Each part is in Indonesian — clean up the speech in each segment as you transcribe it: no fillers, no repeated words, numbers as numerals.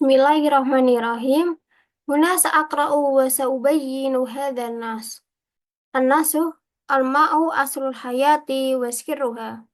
Bismillahirrahmanirrahim. Huna sa'akra'u wa sa'ubayyinu hadhan nas. An-nasu al-ma'u aslul hayati wa sirruha.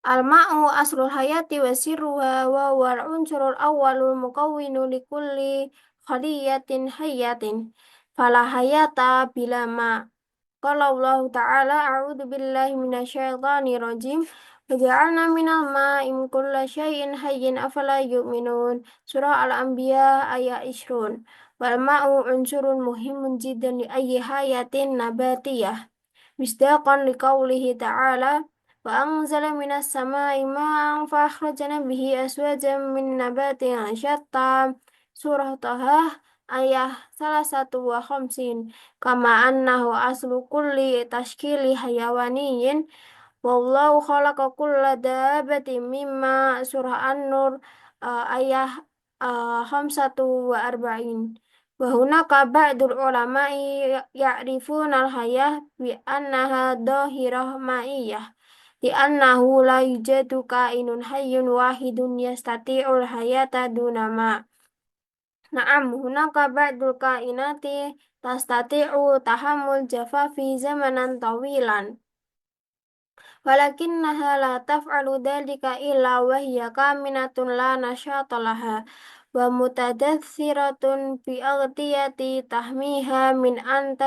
Al-ma'u aslul hayati wa sirruha wa wal unsurul awwalul mukawwinu likulli khaliyatin hayyatin. Fala hayata bila ma'. Qala Allah Ta'ala a'udzu billahi minasyaitonir rajim. Waja'alna minal ma'i min kulli syai'in hayyin afala yu'minun. Surah Al-Anbiya ayat 20. Wal ma'u unsurun muhimun jiddan li ayyi hayatin nabatiyah. Misdaqan liqaulihi ta'ala wa anzala minas sama'i ma'an fa akhrajna bihi aswajan min nabatin syatta. Surah Taha ayat salah satu wa khamsin. Kama annahu aslu kulli tashkili hayawaniyin. Wallahu khalaqa kulla dabbatin mimma. Surah An-Nur ayat khamsatu wa arba'in. Wa hunaka ba'dul ulama'i ya'rifuna al-hayah bi annaha dhahirah ma'iyah di annahu la yujadu kainun hayyun wahidun yastati'ul hayata dunama. Na'am, hunaka ba'dul kainati tastati'u tahammul jafafi zamanan tawilan. Walakinnaha la taf'alu dhalika illa wa hiya kaminatun la nasyata laha wa mutadassiratun bi aghtiyati tahmiha min an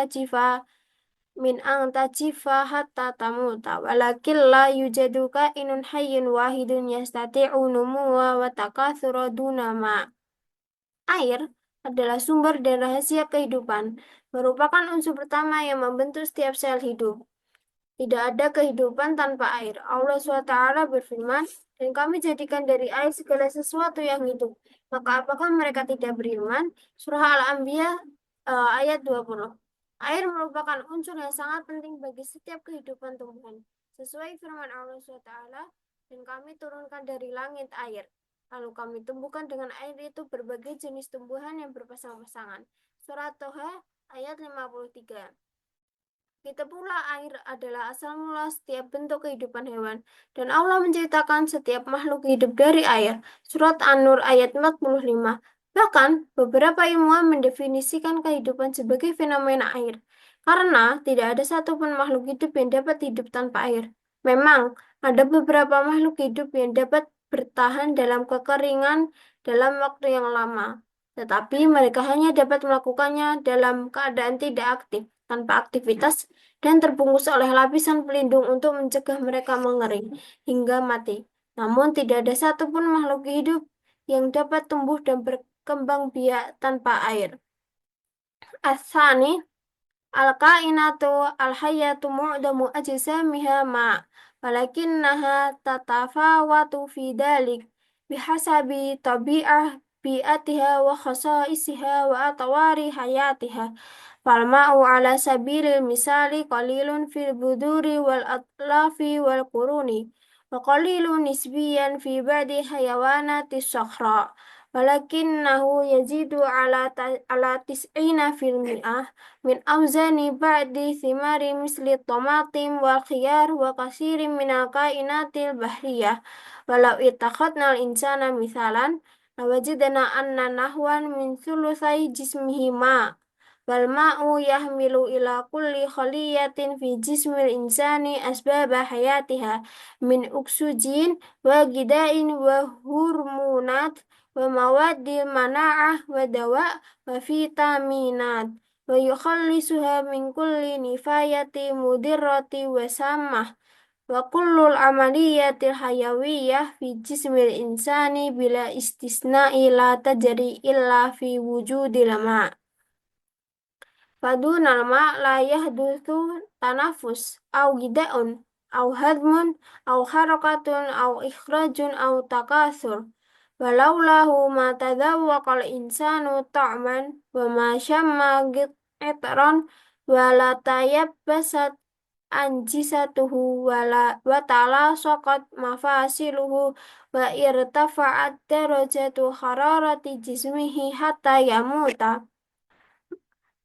tajifa hatta tamuta walakin la yujadu kainun hayyun wahidun yastati'u numuwa wa takatsura duna ma. Air adalah sumber dan rahasia kehidupan, merupakan unsur pertama yang membentuk setiap sel hidup. Tidak ada kehidupan tanpa air. Allah SWT berfirman, dan kami jadikan dari air segala sesuatu yang hidup. Maka apakah mereka tidak beriman? Surah Al-Anbiya ayat 20. Air merupakan unsur yang sangat penting bagi setiap kehidupan tumbuhan. Sesuai firman Allah SWT, dan kami turunkan dari langit air. Lalu kami tumbuhkan dengan air itu berbagai jenis tumbuhan yang berpasang-pasangan. Surat Toha ayat 53. Kita pula air adalah asal mula setiap bentuk kehidupan hewan. Dan Allah menciptakan setiap makhluk hidup dari air. Surat An-Nur ayat 45. Bahkan, beberapa ilmuwan mendefinisikan kehidupan sebagai fenomena air. Karena tidak ada satupun makhluk hidup yang dapat hidup tanpa air. Memang, ada beberapa makhluk hidup yang dapat bertahan dalam kekeringan dalam waktu yang lama. Tetapi mereka hanya dapat melakukannya dalam keadaan tidak aktif, tanpa aktivitas, dan terbungkus oleh lapisan pelindung untuk mencegah mereka mengering hingga mati. Namun tidak ada satupun makhluk hidup yang dapat tumbuh dan berkembang biak tanpa air. Asani al-kainatu al-hayatu mu'damu ajsamiha ma' walakinnaha tatafawatu fi dalik bihasabi tabi'ah bi'atiha wa khasaisiha wa atwari hayatiha. Falma'u ala sabilil misali qalilun fil buduri wal atlafi wal quruni wa qalilun nisbiyan fi ba'di hayawanati sakhra walakinnahu yazidu ala tis'ina fil mi'ah min awzani ba'di thimari misli tomatim wal khiyar wa kasirin minal kainatil bahriyah. Walau ittakhadnal insana mithalan lawajidna anna nahwan min thuluthai jismihi ma. Wal ma'u yahmilu ila kulli khaliyatin fi jismil insani asbaba hayatiha min uksujin wa gidain wa hurmunat wa mawadil mana'ah wa dawa wa vitaminat wa yukhallisuha min kulli nifayati mudirrati wa samah wa kullul amaliyatil hayawiyah fi jismil insani bila istisna'i la tajri illa fi wujudil ma'. Fadunal ma' la yahdutsu tanafus au gidaun au hadmun au harakatun au ikhrajun au takatsur. Walaulahu ma tadzawwaqal insanu ta'man wa ma syamma itran wa la tayabbasat anjisatuhu wa ta'ala saqat mafasiluhu wa irtafa'at darajatu hararati jismihi hatta yamuta.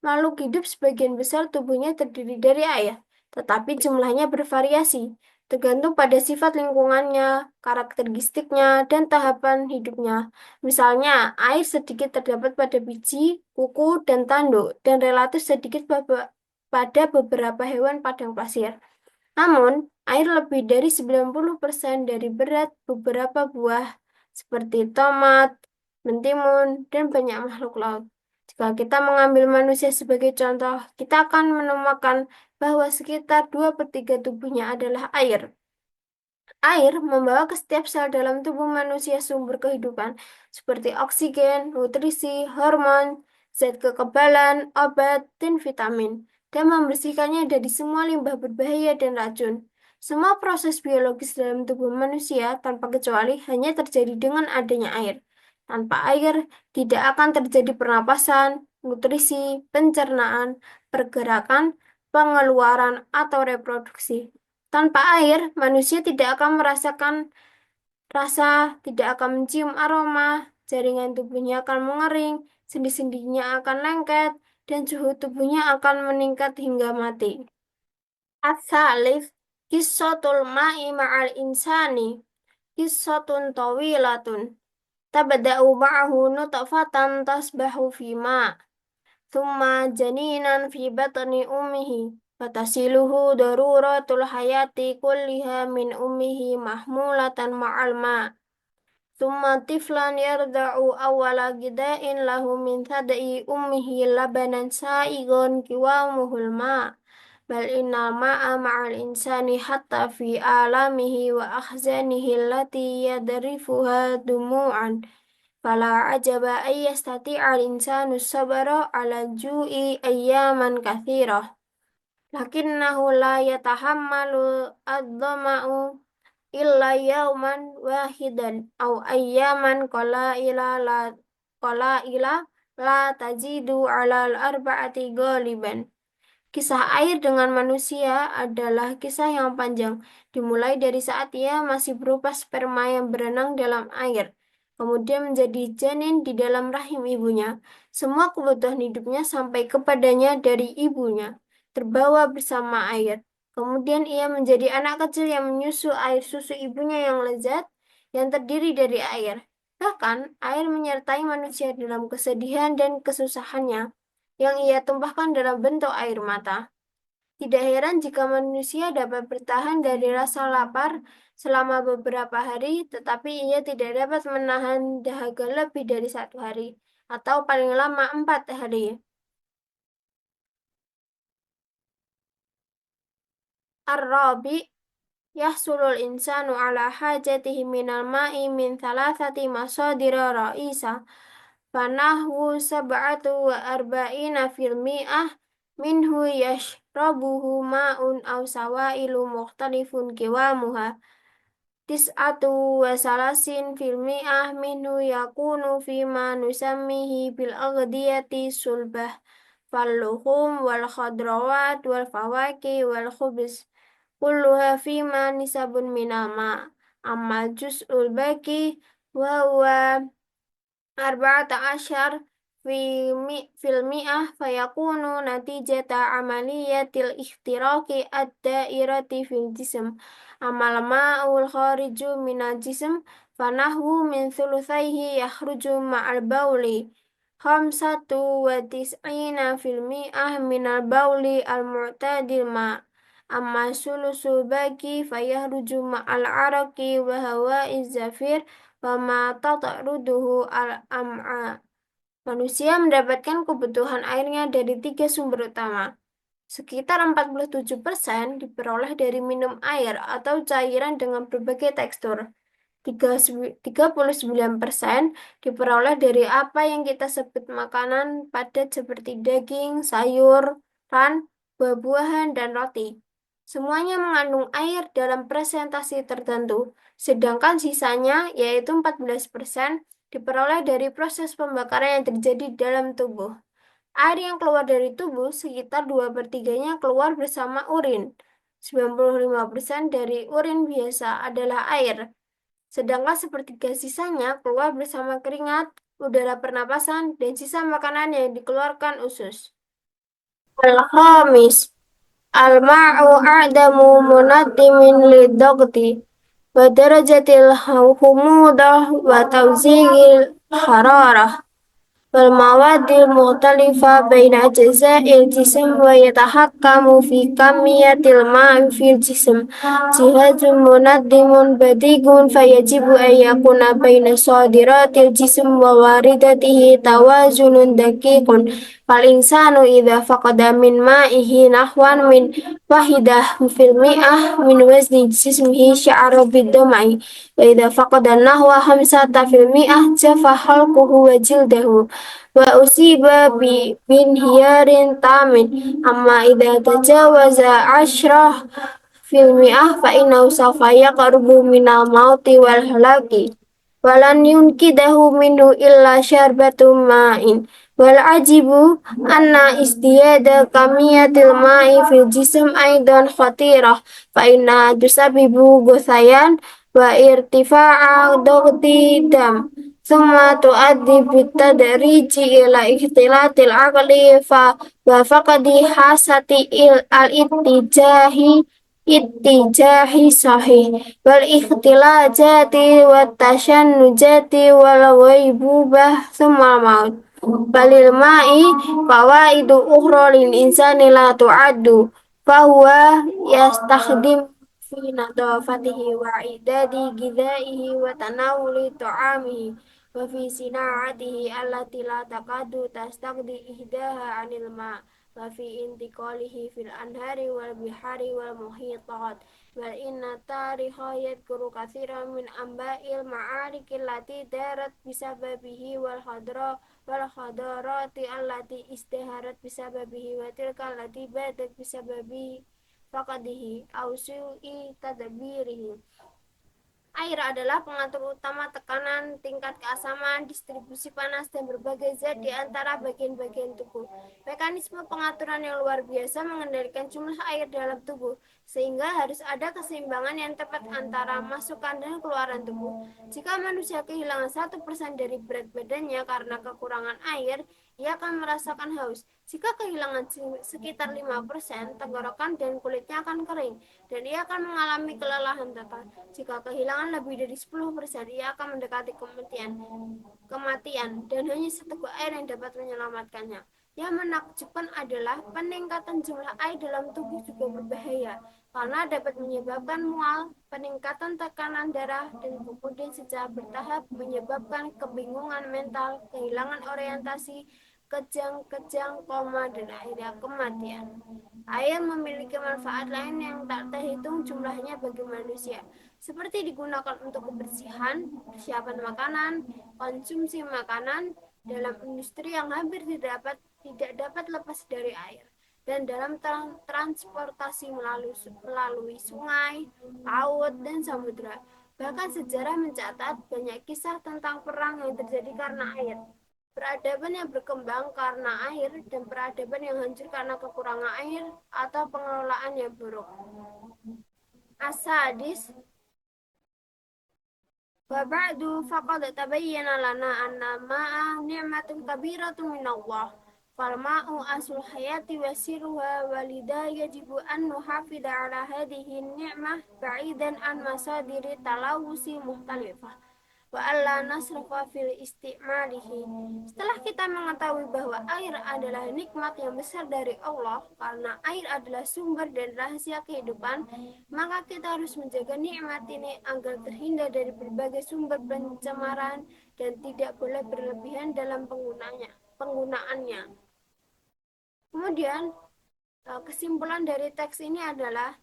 Makhluk hidup sebagian besar tubuhnya terdiri dari air, tetapi jumlahnya bervariasi. tergantung pada sifat lingkungannya, karakteristiknya, dan tahapan hidupnya. Misalnya, air sedikit terdapat pada biji, kuku, dan tanduk, dan relatif sedikit pada beberapa hewan padang pasir. Namun, air lebih dari 90% dari berat beberapa buah seperti tomat, mentimun, dan banyak makhluk laut. Jika kita mengambil manusia sebagai contoh, kita akan menemukan bahwa sekitar 2 per 3 tubuhnya adalah air. Air membawa ke setiap sel dalam tubuh manusia sumber kehidupan seperti oksigen, nutrisi, hormon, zat kekebalan, obat, dan vitamin, dan membersihkannya dari semua limbah berbahaya dan racun. Semua proses biologis dalam tubuh manusia tanpa kecuali hanya terjadi dengan adanya air. Tanpa air, tidak akan terjadi pernapasan, nutrisi, pencernaan, pergerakan, pengeluaran, atau reproduksi. Tanpa air, manusia tidak akan merasakan rasa, tidak akan mencium aroma, jaringan tubuhnya akan mengering, sendi-sendinya akan lengket, dan suhu tubuhnya akan meningkat hingga mati. As-salif, kissatul ma'i ma'al insani, kissatun tawilatun. Tabda'u ma'ahu nutfatan tasbahu fi ma'. ثم جنينا في بطن أمه فتسيله ضرورة الحياة كلها من أمه محمولة مع الماء ثم طفلا يرضع أول غذاء له من ثدي أمه لبنا سائغا قوامه الماء بل إن الماء مع الإنسان حتى في آلامه وأحزانه التي يذرفها دموعا فلا عجب أن يستطيع الإنسان الصبر على الجوع أياما كثيرة لكنه لا يتحمل الظمأ إلا يوما واحدا أو أياما قلائل لا تزيد على الأربعة غالبا. Kisah air dengan manusia adalah kisah yang panjang, dimulai dari saat ia masih berupa sperma yang berenang dalam air, kemudian menjadi janin di dalam rahim ibunya. Semua kebutuhan hidupnya sampai kepadanya dari ibunya, terbawa bersama air. Kemudian ia menjadi anak kecil yang menyusu air susu ibunya yang lezat, yang terdiri dari air. Bahkan, air menyertai manusia dalam kesedihan dan kesusahannya yang ia tumpahkan dalam bentuk air mata. Tidak heran jika manusia dapat bertahan dari rasa lapar selama beberapa hari, tetapi ia tidak dapat menahan dahaga lebih dari 1 hari, atau paling lama 4 hari. Ar-Rabi yahsulul insanu ala hajatihi minal ma'i min thalathati masadira ra'isa fanahu sab'atu wa arba'ina fil mi'ah minhu yashrabuhu ma'un aw sawailu mukhtalifun kiwamuha tis'atu wa salasin fil mi'ah minhu yakunu fima nusammihi bil aghdiyati sulbah fal-luhum wal khadrawat wal fawaki wal khubz kulluha fima nisabun minama amma juz'ul baki wa huwa arba'ata asyar fil mi'ah fayakunu natijata amaliyatil ikhtiraki ad-dairati fil jism amal ma'ul khariju minal jism fanahwu min thuluthaihi yakhruju ma'al bauli khamsatu wa tis'ina fil mi'ah minal bauli al-mu'tadil ma' amma sulusul baki fayahruju ma'al araki wa hawa'iz zafir Wama tatruduhu al-am'a. Manusia mendapatkan kebutuhan airnya dari 3 sumber utama. Sekitar 47% diperoleh dari minum air atau cairan dengan berbagai tekstur. 39% diperoleh dari apa yang kita sebut makanan padat seperti daging, sayur, buah-buahan, dan roti. Semuanya mengandung air dalam presentasi tertentu, sedangkan sisanya, yaitu 14%, diperoleh dari proses pembakaran yang terjadi dalam tubuh. Air yang keluar dari tubuh sekitar 2 per 3-nya keluar bersama urin. 95% dari urin biasa adalah air, sedangkan sepertiga sisanya keluar bersama keringat, udara pernapasan, dan sisa makanan yang dikeluarkan usus. Al-Khamis Al-ma'u a'damu munaddimin lidogti wa darajatil humudah wa tawzigil hararah wal mawadil mukhtalifa baina ajza'il jism wa yatahakkamu fi kamiyatil ma'i fil jism jihazun munaddimun badigun fayajibu an yakuna baina sadiratil jism wa waridatihi tawazunun daqiqun fal insanu idza faqada min ma'ihi nahwan min wahidah fil mi'ah min wazni jismihi sya'ara bid-dam'i wa idza faqada nahwa khamsata fil mi'ah jafa halquhu wa jildahu wa usiba binhiyarin tamin amma idza tajawaza ashrah fil mi'ah fa innahu sawfa yaqrubu minal mauti wal halaki walan yunkidahu minhu illa syarbatu ma'in wal ajibu anna istiyada kamiyatil ma'i fil jism aidan khatirah fa inna tusabibu guthayan wa irtifa'a dogti dam thumma tuaddi bitadriji ila ikhtilatil aqli fa wa faqadi hasati al ittijahi sahih wal ikhtilajati wat tashannujati wal ghaibubah thumma maut balil ma'i fawaidu ukhra lil insani la tu'addu fahuwa yastakhdim fi nadafatihi wa idadi gidaihi wa tanawuli ta'amihi wa fi sina'atihi allati la takadu tastaqdi ihdaha anil ma' wa fi intiqalihi fil anhari wal bihari wal muhitat bal inna tarikha yadhkuru katsiran min amba'il ma'arikil lati darat bisababihi wal hadarati allati istaharat bisababihi wa tilka allati badat bisababihi faqadihi au su'i tadbirihi. Air adalah pengatur utama tekanan, tingkat keasaman, distribusi panas, dan berbagai zat di antara bagian-bagian tubuh. Mekanisme pengaturan yang luar biasa mengendalikan jumlah air dalam tubuh, sehingga harus ada keseimbangan yang tepat antara masukan dan keluaran tubuh. Jika manusia kehilangan 1% dari berat badannya karena kekurangan air, ia akan merasakan haus. Jika kehilangan sekitar 5%, tenggorokan dan kulitnya akan kering, dan ia akan mengalami kelelahan total. Jika kehilangan lebih dari 10%, ia akan mendekati kematian, dan hanya seteguk air yang dapat menyelamatkannya. Yang menakjubkan adalah peningkatan jumlah air dalam tubuh juga berbahaya, karena dapat menyebabkan mual, peningkatan tekanan darah, dan kemudian secara bertahap menyebabkan kebingungan mental, kehilangan orientasi, kejang-kejang, koma, dan akhirnya kematian. Air memiliki manfaat lain yang tak terhitung jumlahnya bagi manusia, seperti digunakan untuk kebersihan, persiapan makanan, konsumsi makanan, dalam industri yang hampir tidak dapat lepas dari air, dan dalam transportasi melalui sungai, laut, dan samudera. Bahkan sejarah mencatat banyak kisah tentang perang yang terjadi karena air, peradaban yang berkembang karena air, dan peradaban yang hancur karena kekurangan air atau pengelolaan yang buruk. As-sadis wa ba'du faqad tabayyana lana anna ma'a ni'matun kabiratun minallah fal ma'u aslul hayati wa sirruha walidha yajibu an nuhafidha ala hadhihi ni'mah ba'idan an masadiri talawusi muhtalifah wa alla nasrafa fil istimalihi. Setelah kita mengetahui bahwa air adalah nikmat yang besar dari Allah, karena air adalah sumber dan rahasia kehidupan, maka kita harus menjaga nikmat ini agar terhindar dari berbagai sumber pencemaran dan tidak boleh berlebihan dalam penggunaannya. Kemudian kesimpulan dari teks ini adalah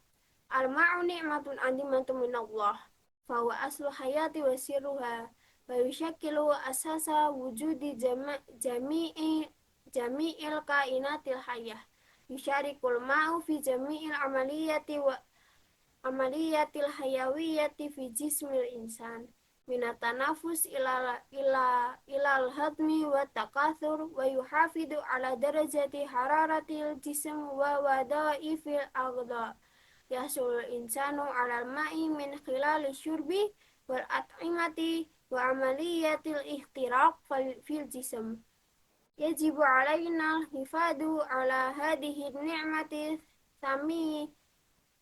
al-ma'u ni'matun azimatun minallah fahuwa aslu hayati wa sirruha wa yushakkilu asasa wujudi jami'il kainatil hayyah yusyarikul ma'u fi jami'il amaliyatil hayawiyyati fi jismil insan minat tanafus ilal hadmi wa takathur wa yuhafidu ala darajati hararatil jism wa wadaifil agda yasul insanu alal ma'i min khilali syurbi wal at'imati wa amaliyatil ihtiraq fil jism. Yajibu alaina hifadu ala hadihi ni'mati sami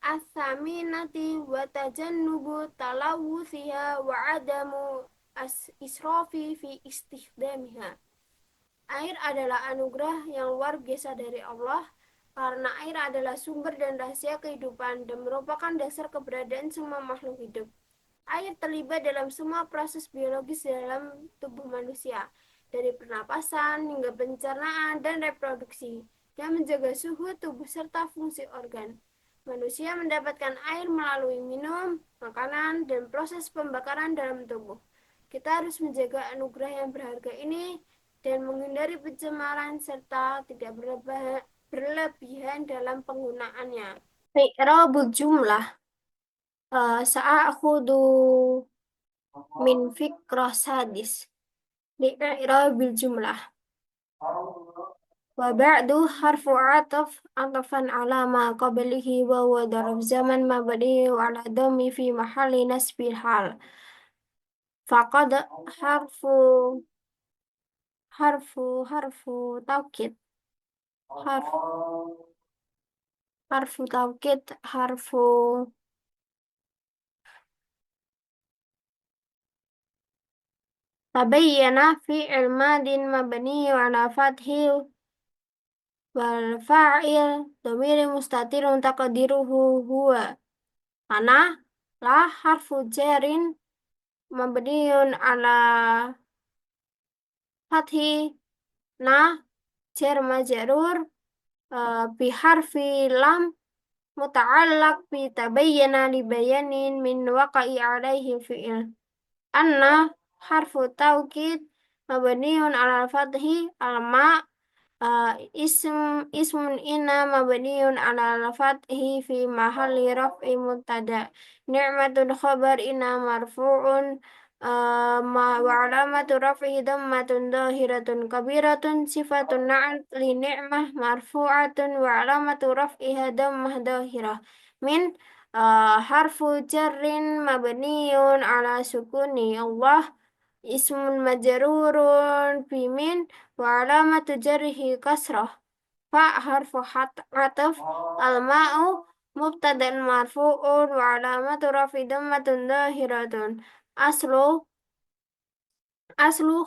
as-saminati wa tajannubu talawuthiha wa adamu israfi fi istikhdamiha. Air adalah anugerah yang luar biasa dari Allah, karena air adalah sumber dan rahasia kehidupan dan merupakan dasar keberadaan semua makhluk hidup. Air terlibat dalam semua proses biologis dalam tubuh manusia, dari pernapasan hingga pencernaan dan reproduksi, dan menjaga suhu tubuh serta fungsi organ. Manusia mendapatkan air melalui minum, makanan, dan proses pembakaran dalam tubuh. Kita harus menjaga anugerah yang berharga ini dan menghindari pencemaran serta tidak berlebihan dalam penggunaannya. I'rabul jumlah. Sa'akhudu min fikrah sadis li'irabil jumlah. Wa ba'du harfu ataf atafan ala ma qablihi wa huwa darab zaman mabni wa ala dhammi fi mahalli nasbil hal. Faqad harfu harfu taukid harfu harfu taukid harfu tabayyana fi'il madin mabni ala fathi wal fa'il dhamir mustatirun taqdiruhu huwa. Ana la harfu jarin mabniun ala fathi na jar majrur bi harfi lam muta'allaq bi tabayyana li bayanin min waqa'i alaihi fi'il. Anna harfu taukid mabniun ala fathi al-ma ismun inna mabniun ala fathi fi mahalli raf'i mubtada. Ni'matun khabar inna marfu'un wa alamatu raf'i dhammatun dhahiratun kabiratun sifatun na'at li ni'mah marfu'atun wa alamatu raf'iha dhammah dhahirah. Min harfu jarrin mabniun ala sukuni Allah ismun majrurun bimin wa alamatu jarrihi kasrah. Fa harfu ataf al-ma'u mubtada'un marfu'un wa alamatu rafi dhammatun dhahiratun. Aslu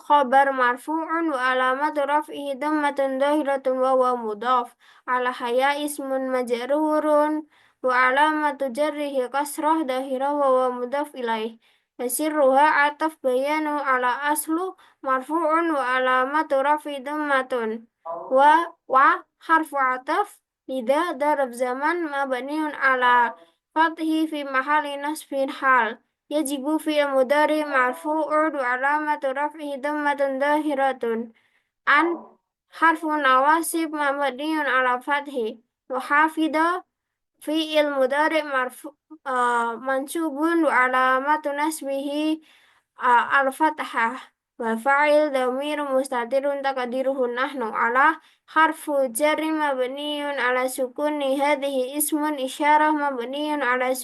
khabar marfu'un wa alamatu raf'ihi dhammatun dhahiratun wa huwa mudhaf. Ala haya ismun majrurun wa alamatu jarrihi kasrah dhahirah wa huwa mudhaf ilaih. Yasirruha ataf bayanu ala aslu marfu'un wa alamatu raf'i dhammatun wa harfu ataf lidha darab zaman mabniun ala fathi fi mahali nasbin hal. Yajibu fi'il mudhari marfu'un wa alamatu raf'ihi dhammatun dhahiratun. An harfu nawasib mabniun ala fathi. Wa hafidha fi'il mudhari mansubun wa alamatu nasbihi al-fathah. Wal fa'il dhamir mustatirun taqdiruhu nahnu ala harfu jarri mabniun ala sukuni hadhihi ismun isyarah mabniun ala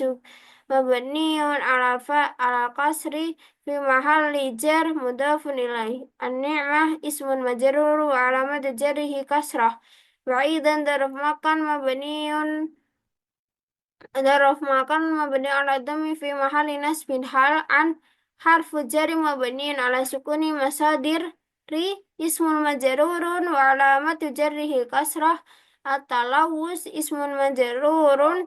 ala kasri fi mahalli jar mudafun ilaih. An-ni'mah ismun majrur wa alamatu jarrihi kasrah. Wa aidan daraf makan mabni ala dhammi fi mahalli nasbin hal an harfu jari mabni ala sukuni masadir ri ismun majrurun wa alamatu jarrihi kasrah at-talawus ismun majrurun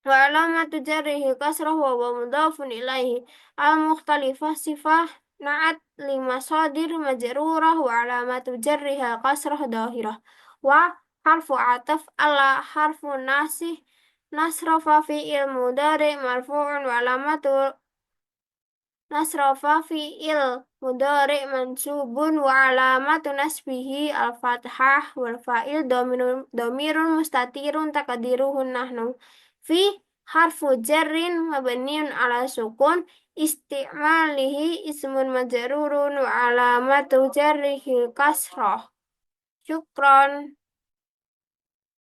wa alamatu jarrihi kasrah wa mudafun ilaihi al-mukhtalifah sifah na'at li masadir majrurah wa alamatu jarriha kasrah dahirah wa harfu ataf ala harfu nasih nasrafa fi'il mudhari marfu'un wa alamatu nasrafa fi'il mudhari mansubun wa alamatu nasbihi al-fathah wal fa'il domirun mustatirun taqdiruhun nahnu fi harfu jarrin mabniun ala sukun isti'malihi ismun majrurun wa alamatu jarrihi kasrah. Syukron.